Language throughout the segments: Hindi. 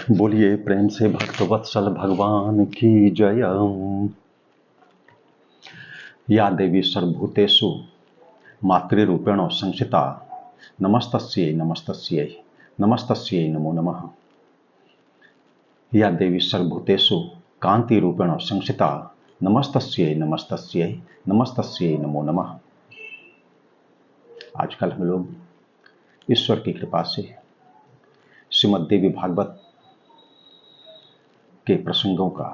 बोलिए प्रेम से भक्तवत्सल भगवान की जय। या देवी सर्वभूतेषु मातृरूपेण संस्थिता नमस्तस्यै नमस्तस्यै नमस्तस्यै नमो नमः। या देवी सर्वभूतेषु कांतिरूपेण संस्थिता नमस्तस्यै नमस्तस्यै नमस्तस्यै नमो नमः। आजकल हम लोग ईश्वर की कृपा से श्रीमद् देवी भागवत के प्रसंगों का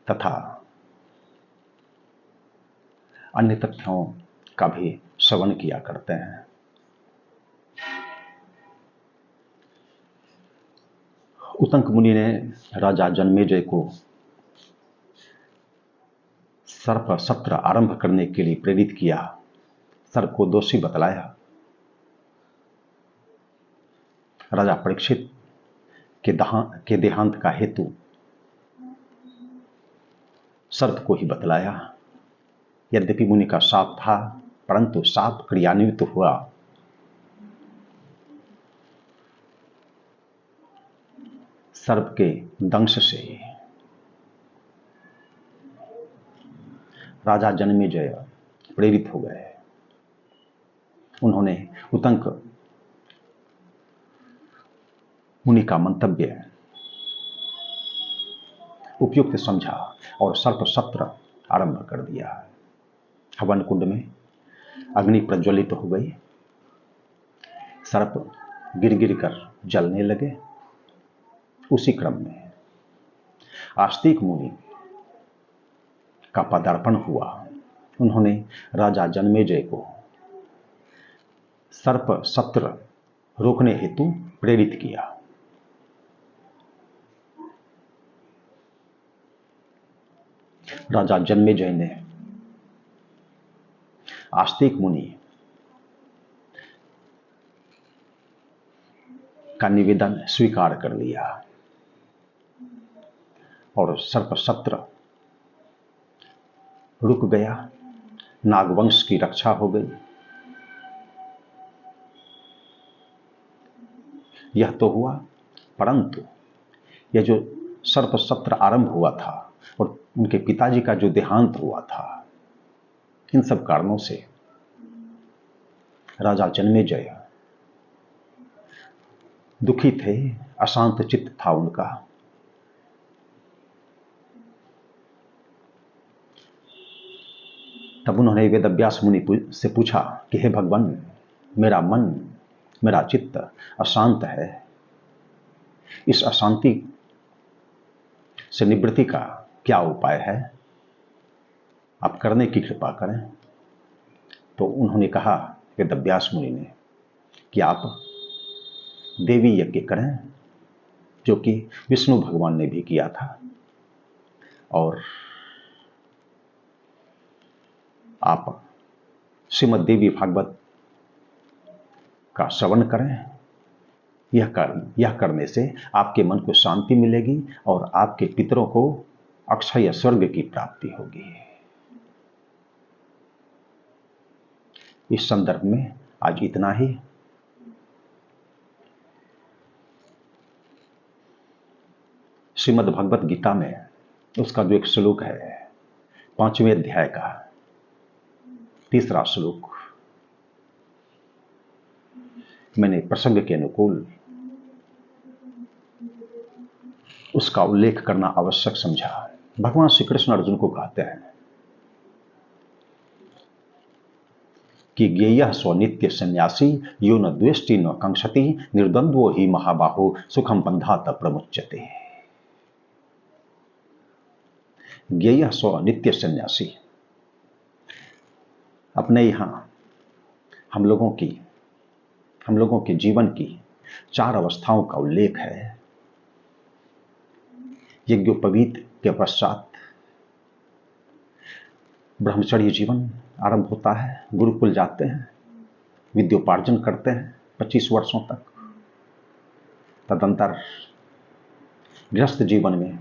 तथा अन्य तथ्यों का भी श्रवण किया करते हैं। उतंक मुनि ने राजा जन्मेजय को सर्प सत्र आरंभ करने के लिए प्रेरित किया, सर्प को दोषी बतलाया। राजा परीक्षित के देहांत का हेतु सर्प को ही बतलाया। यद्यपि मुनि का शाप था, परंतु शाप क्रियान्वित हुआ। सर्प के दंश से राजा जन्मेजय प्रेरित हो गए। उन्होंने उतंक मुनि का मंतव्य उपयुक्त समझा और सर्प सत्र आरंभ कर दिया। हवन कुंड में अग्नि प्रज्वलित हो गई, सर्प गिर गिर कर जलने लगे। उसी क्रम में आस्तिक मुनि का पदार्पण हुआ। उन्होंने राजा जन्मेजय को सर्प सत्र रोकने हेतु प्रेरित किया। राजा जन्मेजय ने आस्तिक मुनि का निवेदन स्वीकार कर लिया और सर्प सत्र रुक गया। नागवंश की रक्षा हो गई। यह तो हुआ, परंतु यह जो सर्प सत्र आरंभ हुआ था और उनके पिताजी का जो देहांत हुआ था, इन सब कारणों से राजा जन्मेजय दुखी थे, अशांत चित्त था उनका। तब उन्होंने वेदव्यास मुनि से पूछा कि हे भगवान, मेरा मन, मेरा चित्त अशांत है। इस अशांति से निवृत्ति का क्या उपाय है? आप करने की कृपा करें। तो उन्होंने कहा, वेदव्यास मुनि ने, कि आप देवी यज्ञ करें, जो कि विष्णु भगवान ने भी किया था, और आप श्रीमद् देवी भागवत का श्रवण करें। यह करने से आपके मन को शांति मिलेगी और आपके पितरों को अक्षय स्वर्ग की प्राप्ति होगी। इस संदर्भ में आज इतना ही। श्रीमद् भगवत गीता में उसका जो एक श्लोक है, 5वें अध्याय का 3रा श्लोक, मैंने प्रसंग के अनुकूल उसका उल्लेख करना आवश्यक समझा। भगवान श्री कृष्ण अर्जुन को कहते हैं कि ज्ञेयः स्व नित्य सन्यासी यो न द्वेष्टि न कांक्षति निर्द्वंद्वो हि महाबाहो सुखम बंधात प्रमुच्यते। ज्ञेयः स्व नित्य सन्यासी, अपने यहां हम लोगों के जीवन की 4 अवस्थाओं का उल्लेख है। यज्ञोपवीत के पश्चात ब्रह्मचर्य जीवन आरंभ होता है। गुरुकुल जाते हैं, विद्योपार्जन करते हैं 25 वर्षों तक। तदंतर गृहस्थ जीवन में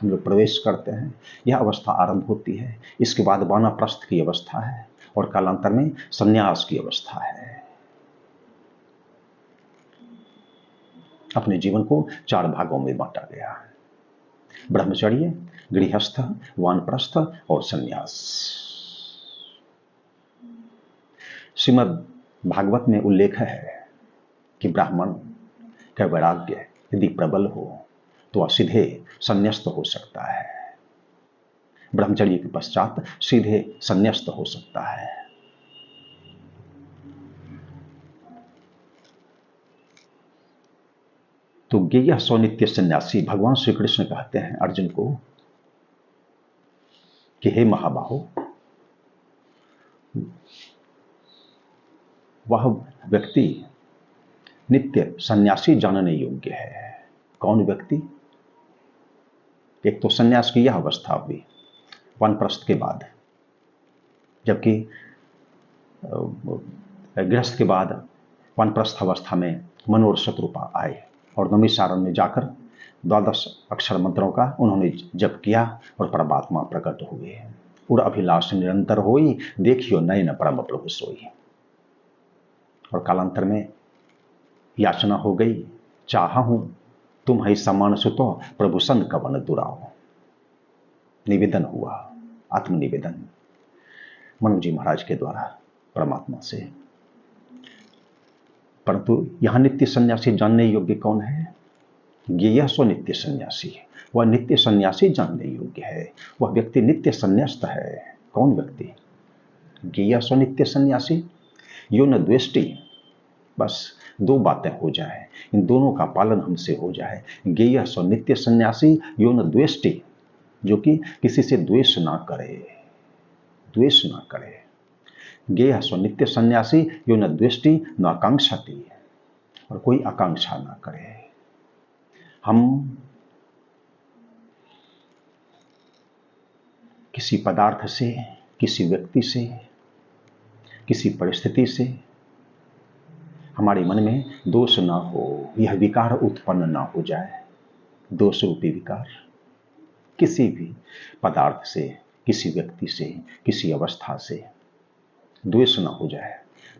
हम लोग प्रवेश करते हैं। यह अवस्था आरंभ होती है। इसके बाद वानप्रस्थ की अवस्था है और कालांतर में संन्यास की अवस्था है। अपने जीवन को 4 भागों में बांटा गया: ब्रह्मचर्य, गृहस्थ, वानप्रस्थ और संन्यास। श्रीमद् भागवत में उल्लेख है कि ब्राह्मण का वैराग्य यदि प्रबल हो तो वह सीधे संन्यास्त हो सकता है, ब्रह्मचर्य के पश्चात सीधे संन्यास्त हो सकता है। तो ज्ञेयः सो नित्य सन्यासी, भगवान श्री कृष्ण कहते हैं अर्जुन को कि हे महाबाहो, वह व्यक्ति नित्य सन्यासी जानने योग्य है। कौन व्यक्ति? एक तो सन्यास की यह अवस्था हुई वानप्रस्थ के बाद, जबकि गृहस्थ के बाद वानप्रस्थ अवस्था में मनोर शत्रुपा आए और नैमिषारण्य में जाकर 12 अक्षर मंत्रों का उन्होंने जप किया और परमात्मा प्रकट हुए। उर अभिलाष निरंतर होई, देखियो नयन परम प्रभु सोई। और कालांतर में याचना हो गई, चाहा हूं तुम है समान सुतो, प्रभु सन कवन दुराओ। निवेदन हुआ, आत्मनिवेदन मनु जी महाराज के द्वारा परमात्मा से। परंतु यहां नित्य सन्यासी जानने योग्य कौन है? ज्ञेयः सो नित्य सन्यासी, वह नित्य सन्यासी जानने योग्य है। वह व्यक्ति नित्य संन्यास्त है। कौन व्यक्ति? ज्ञेयः सो नित्य सन्यासी यो न द्वेष्टि। बस 2 बातें हो जाए, इन दोनों का पालन हमसे हो जाए। ज्ञेयः सो नित्य सन्यासी यो न द्वेष्टि, जो कि किसी से द्वेष ना करे, द्वेष ना करे। ज्ञेयः सो नित्य सन्यासी यो न द्वेष्टि न आकांक्षति, और कोई आकांक्षा ना करे। हम किसी पदार्थ से, किसी व्यक्ति से, किसी परिस्थिति से हमारे मन में दोष ना हो, यह विकार उत्पन्न ना हो जाए, दोष रूपी विकार। किसी भी पदार्थ से, किसी व्यक्ति से, किसी अवस्था से द्वेष ना हो जाए।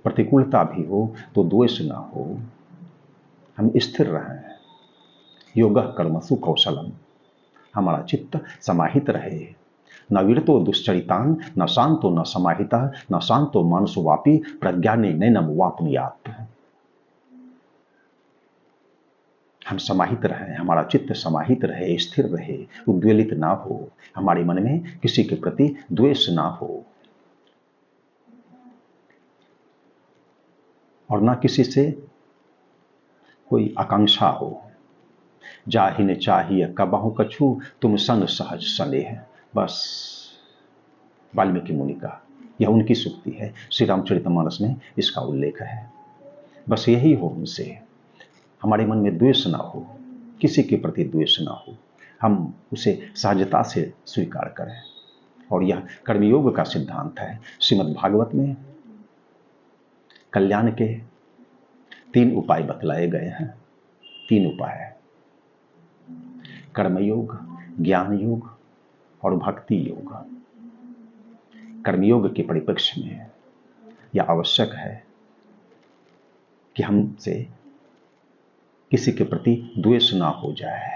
प्रतिकूलता भी हो तो द्वेष ना हो, हम स्थिर रहें। योगः कर्मसु कौशलम, हमारा चित्त समाहित रहे। न विरतो दुश्चरितान, न शांतो न समाहितः, न शांतो मानसो वापि प्रज्ञाने नैनम वापनुयात्। हम समाहित रहें, हमारा चित्त समाहित रहे, स्थिर रहे, उद्वेलित ना हो, हमारे मन में किसी के प्रति द्वेष ना हो, और ना किसी से कोई आकांक्षा हो। जाहिने चाहिए कबहु कछु, तुम सन सहज स्नेह। बस वाल्मीकि मुनि का यह उनकी सूक्ति है, श्री रामचरितमानस में इसका उल्लेख है। बस यही हो हमसे, हमारे मन में द्वेष ना हो, किसी के प्रति द्वेष ना हो, हम उसे सहजता से स्वीकार करें। और यह कर्मयोग का सिद्धांत है। श्रीमद् भागवत में कल्याण के 3 उपाय बतलाए गए हैं। 3 उपाय: कर्मयोग, ज्ञान योग और भक्ति योग। कर्मयोग के परिप्रेक्ष्य में यह आवश्यक है कि हमसे किसी के प्रति द्वेष ना हो जाए,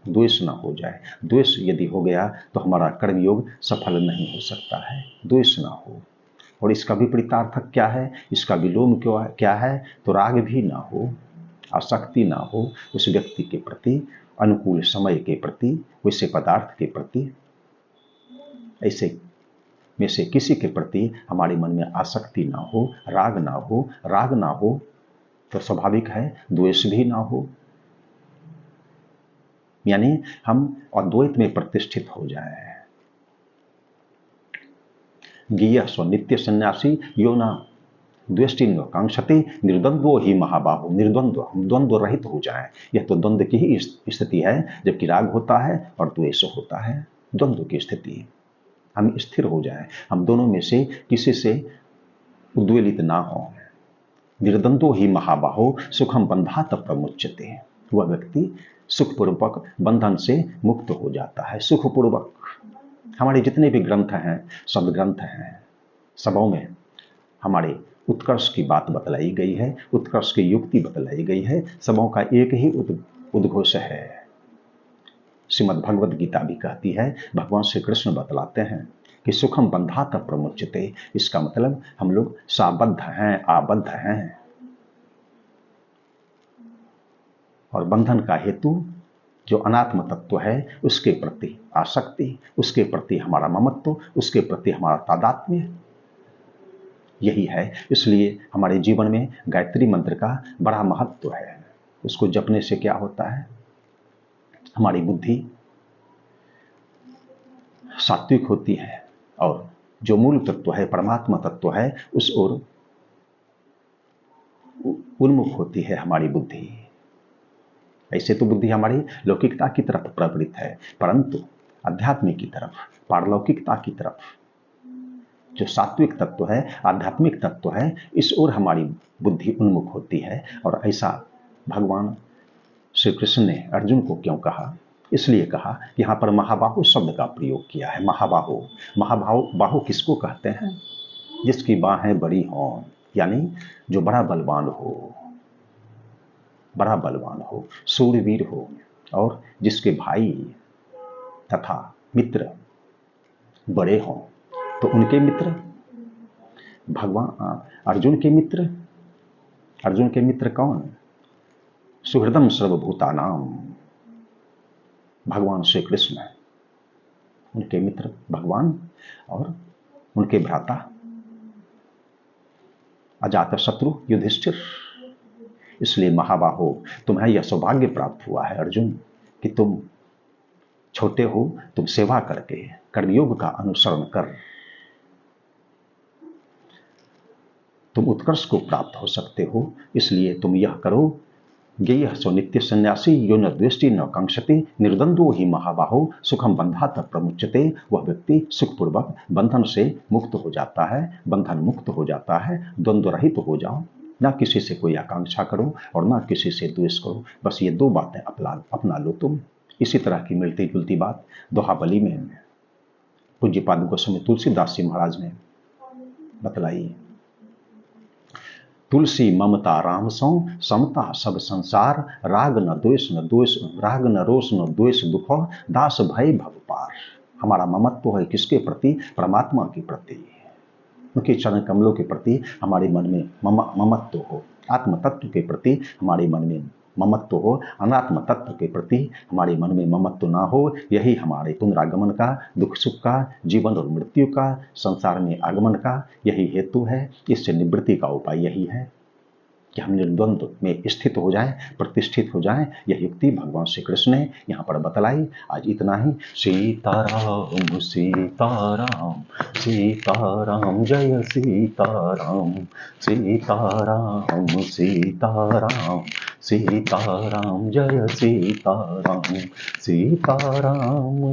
द्वेष ना हो जाए। द्वेष यदि हो गया तो हमारा कर्मयोग सफल नहीं हो सकता है, द्वेष ना हो। और इसका विपरीतार्थक क्या है, इसका विलोम क्या है? तो राग भी ना हो, आसक्ति ना हो उस व्यक्ति के प्रति, अनुकूल समय के प्रति, वैसे पदार्थ के प्रति, ऐसे में से किसी के प्रति हमारे मन में आसक्ति ना हो, राग ना हो। राग ना हो तो स्वाभाविक है द्वेष भी ना हो, यानी हम अद्वैत में प्रतिष्ठित हो जाएं। ज्ञेयः सो नित्य सन्यासी यो न द्वेष्टि न कांक्षति, निर्द्वंद्वो ही महाबाहो। निर्द्वंद्व, हम द्वंद्व रहित हो जाएं। यह तो द्वंद्व की ही स्थिति है, जबकि राग होता है और द्वेष होता है, द्वंद्व की स्थिति। हम स्थिर हो जाएं, हम दोनों में से किसी से उद्वेलित ना हो। निर्द्वंद्वो ही महाबाहो सुखम बंधात प्रमुच्यते। वह व्यक्ति सुखपूर्वक बंधन से मुक्त हो जाता है। सुखपूर्वक। हमारे जितने भी ग्रंथ हैं, सब ग्रंथ हैं, सबों में हमारे उत्कर्ष की बात बतलाई गई है, उत्कर्ष की युक्ति बतलाई गई है। सबों का एक ही उद्घोष है। श्रीमद् भगवद गीता भी कहती है, भगवान श्री कृष्ण बतलाते हैं कि सुखम बंधात प्रमुच्यते। इसका मतलब हम लोग साबद्ध हैं, आबद्ध हैं, और बंधन का हेतु जो अनात्म तत्व है उसके प्रति आसक्ति, उसके प्रति हमारा ममत्व, उसके प्रति हमारा तादात्म्य, यही है। इसलिए हमारे जीवन में गायत्री मंत्र का बड़ा महत्व है। उसको जपने से क्या होता है, हमारी बुद्धि सात्विक होती है और जो मूल तत्व है, परमात्मा तत्व है, उस ओर उन्मुख होती है हमारी बुद्धि। ऐसे तो बुद्धि हमारी लौकिकता की तरफ प्रवृत्त है, परंतु आध्यात्मिक की तरफ, पारलौकिकता की तरफ, जो सात्विक तत्व है, आध्यात्मिक तत्व है, इस ओर हमारी बुद्धि उन्मुख होती है। और ऐसा भगवान श्री कृष्ण ने अर्जुन को क्यों कहा? इसलिए कहा कि यहां पर महाबाहु शब्द का प्रयोग किया है। महाबाहु, बाहु किसको कहते हैं? जिसकी बाहें बड़ी हों, यानी जो बड़ा बलवान हो, बड़ा बलवान हो, सूरवीर हो, और जिसके भाई तथा मित्र बड़े हों। तो उनके मित्र भगवान अर्जुन के मित्र कौन? सुहृदम सर्वभूतानाम, भगवान श्री कृष्ण। उनके मित्र भगवान और उनके भ्राता अजात शत्रु युधिष्ठिर। इसलिए महाबाहो, तुम्हें यह सौभाग्य प्राप्त हुआ है अर्जुन कि तुम छोटे हो, तुम सेवा करके कर्मयोग का अनुसरण कर तुम उत्कर्ष को प्राप्त हो सकते हो। इसलिए तुम यह करो, ज्ञेय सो नित्य सन्यासी यो न द्वेष्टि न कांक्षति निर्द्वंद्वो ही महाबाहो सुखम बंधात प्रमुच्यते। वह व्यक्ति सुखपूर्वक बंधन से मुक्त हो जाता है, बंधन मुक्त हो जाता है। द्वंद्व रहित हो जाओ, ना किसी से कोई आकांक्षा करो और ना किसी से द्वेष करो। बस ये दो बातें अपना लो तुम। इसी तरह की मिलती जुलती बात दोहाबली में पूज्यपाद गोस्वामी तुलसीदास जी महाराज ने बतलाई। तुलसी ममता राम सौ समता सब संसार, राग न रोष न द्वेष दुख, दास भय भव पार। हमारा ममत्व है किसके प्रति? परमात्मा के प्रति, उनके चरण कमलों के प्रति हमारे मन में ममत्व हो। आत्म तत्व के प्रति हमारे मन में ममत्व हो, अनात्म तत्व के प्रति हमारे मन में ममत्व ना हो। यही हमारे पुनरागमन का, दुख सुख का, जीवन और मृत्यु का, संसार में आगमन का यही हेतु है। इससे निवृत्ति का उपाय यही है कि हम निर्द्वंद्व में स्थित हो जाएं, प्रतिष्ठित हो जाएं। यह युक्ति भगवान श्री कृष्ण ने यहाँ पर बतलाई। आज इतना ही। सीताराम सीताराम सीताराम, जय सीताराम सीताराम सीताराम सीताराम, जय सीताराम सीताराम सीताराम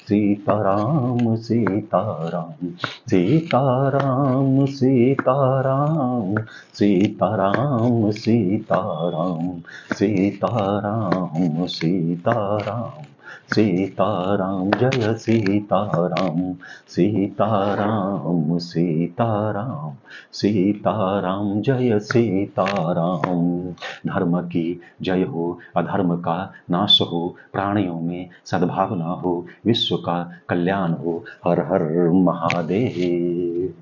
सीताराम सीताराम सीताराम सीताराम सीताराम सीताराम सीताराम सीताराम सीताराम, जय सीताराम सीताराम सीताराम सीताराम, जय सीताराम। धर्म की जय हो, अधर्म का नाश हो, प्राणियों में सद्भावना हो, विश्व का कल्याण हो। हर हर महादेव।